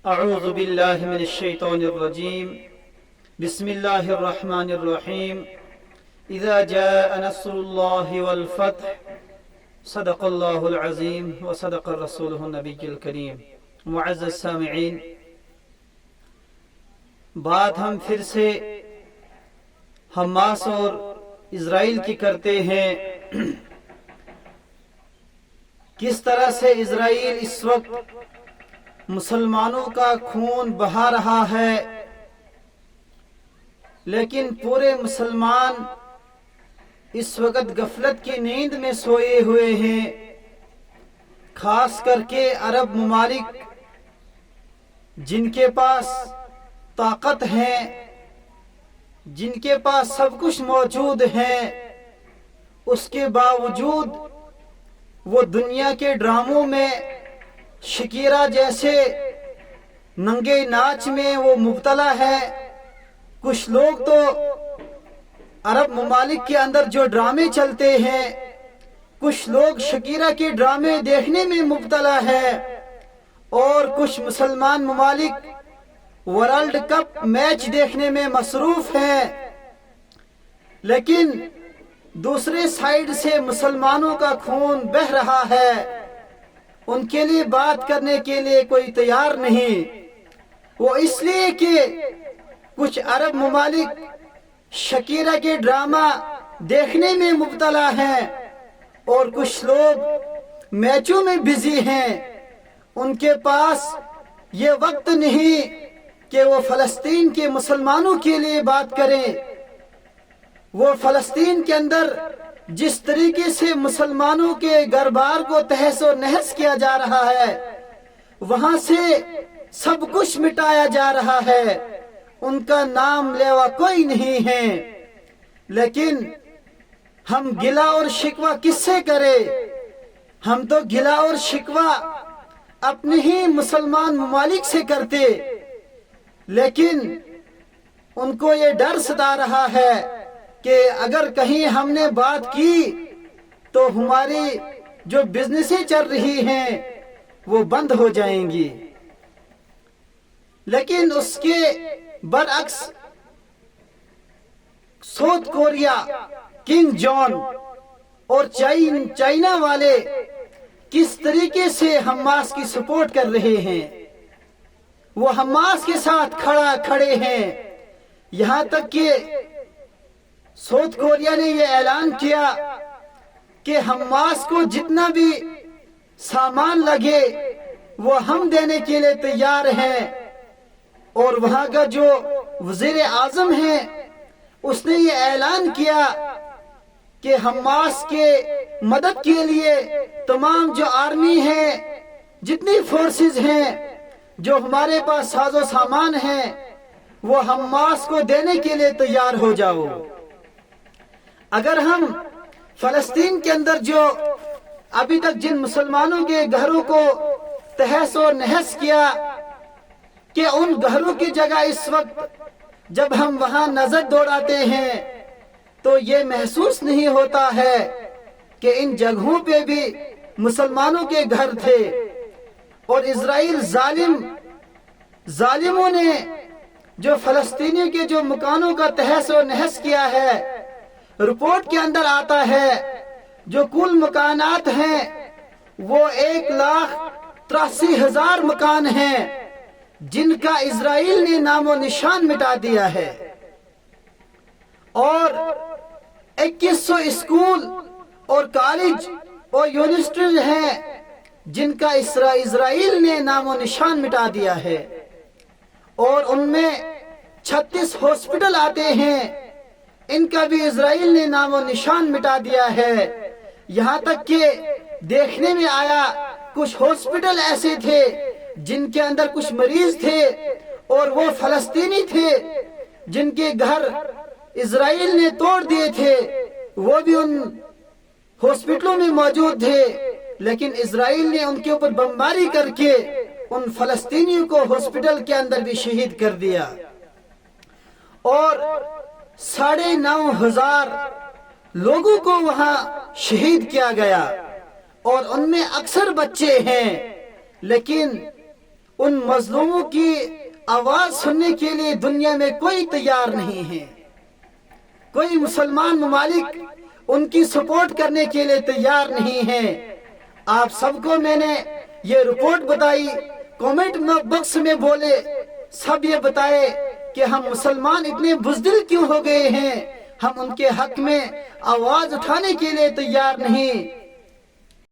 اعوذ باللہ من الشیطان الرجیم بسم اللہ الرحمن الرحیم اذا جاء نصر اللہ والفتح صدق اللہ العظیم وصدق رسولہ النبی الکریم۔ معزز سامعین، بات ہم پھر سے حماس اور اسرائیل کی کرتے ہیں۔ کس طرح سے اسرائیل اس وقت مسلمانوں کا خون بہا رہا ہے، لیکن پورے مسلمان اس وقت غفلت کی نیند میں سوئے ہوئے ہیں۔ خاص کر کے عرب ممالک جن کے پاس طاقت ہے، جن کے پاس سب کچھ موجود ہے، اس کے باوجود وہ دنیا کے ڈراموں میں شکیرہ جیسے ننگے ناچ میں وہ مبتلا ہے۔ کچھ لوگ تو عرب ممالک کے اندر جو ڈرامے چلتے ہیں، کچھ لوگ شکیرہ کے ڈرامے دیکھنے میں مبتلا ہے، اور کچھ مسلمان ممالک ورلڈ کپ میچ دیکھنے میں مصروف ہیں۔ لیکن دوسرے سائیڈ سے مسلمانوں کا خون بہہ رہا ہے، ان کے لیے بات کرنے کے لیے کوئی تیار نہیں۔ وہ اس لیے کہ کچھ عرب ممالک شکیرہ کے ڈرامہ دیکھنے میں مبتلا ہیں، اور کچھ لوگ میچوں میں بزی ہیں۔ ان کے پاس یہ وقت نہیں کہ وہ فلسطین کے مسلمانوں کے لیے بات کریں۔ وہ فلسطین کے اندر جس طریقے سے مسلمانوں کے گھر بار کو تہس و نہس کیا جا رہا ہے، وہاں سے سب کچھ مٹایا جا رہا ہے، ان کا نام لیوا کوئی نہیں ہے۔ لیکن ہم گلہ اور شکوہ کس سے کریں؟ ہم تو گلہ اور شکوہ اپنے ہی مسلمان ممالک سے کرتے، لیکن ان کو یہ ڈر ستا رہا ہے کہ اگر کہیں ہم نے بات کی تو ہماری جو بزنسیں چل رہی ہیں وہ بند ہو جائیں گی۔ لیکن اس کے برعکس ساؤتھ کوریا، کنگ جان اور چائنا والے کس طریقے سے حماس کی سپورٹ کر رہے ہیں۔ وہ حماس کے ساتھ کھڑے ہیں، یہاں تک کہ ساؤتھ کوریا نے یہ اعلان کیا کہ حماس کو جتنا بھی سامان لگے وہ ہم دینے کے لیے تیار ہیں۔ اور وہاں کا جو وزیر اعظم ہے اس نے یہ اعلان کیا کہ حماس کے مدد کے لیے تمام جو آرمی ہے، جتنی فورسز ہیں، جو ہمارے پاس ساز و سامان ہیں، وہ حماس کو دینے کے لیے تیار ہو جاؤ۔ اگر ہم فلسطین کے اندر جو ابھی تک جن مسلمانوں کے گھروں کو تہس و نہس کیا، کہ ان گھروں کی جگہ اس وقت جب ہم وہاں نظر دوڑاتے ہیں تو یہ محسوس نہیں ہوتا ہے کہ ان جگہوں پہ بھی مسلمانوں کے گھر تھے۔ اور اسرائیل ظالموں نے جو فلسطینیوں کے جو مکانوں کا تہس و نہس کیا ہے، رپورٹ کے اندر آتا ہے جو کل مکانات ہیں وہ 1,83,000 مکان ہیں جن کا اسرائیل نے نام و نشان مٹا دیا ہے، اور 2100 اسکول اور کالج اور یونیورسٹیز ہیں جن کا اسرائیل نے نام و نشان مٹا دیا ہے، اور ان میں 36 ہاسپٹل آتے ہیں، ان کا بھی اسرائیل نے نام و نشان مٹا دیا ہے۔ یہاں تک کہ دیکھنے میں آیا کچھ ہاسپٹل ایسے تھے جن کے اندر کچھ مریض تھے اور وہ فلسطینی تھے، جن کے گھر اسرائیل نے توڑ دیے تھے، وہ بھی ان ہاسپٹلوں میں موجود تھے، لیکن اسرائیل نے ان کے اوپر بمباری کر کے ان فلسطینیوں کو ہاسپٹل کے اندر بھی شہید کر دیا، اور 9,500 لوگوں کو وہاں شہید کیا گیا، اور ان میں اکثر بچے ہیں۔ لیکن ان مظلوموں کی آواز سننے کے لیے دنیا میں کوئی تیار نہیں ہے. کوئی مسلمان ممالک ان کی سپورٹ کرنے کے لیے تیار نہیں ہے. آپ سب کو میں نے یہ رپورٹ بتائی، کومنٹ باکس میں بولے، سب یہ بتائے کہ ہم مسلمان اتنے بزدل کیوں ہو گئے ہیں، ہم ان کے حق میں آواز اٹھانے کے لیے تیار نہیں.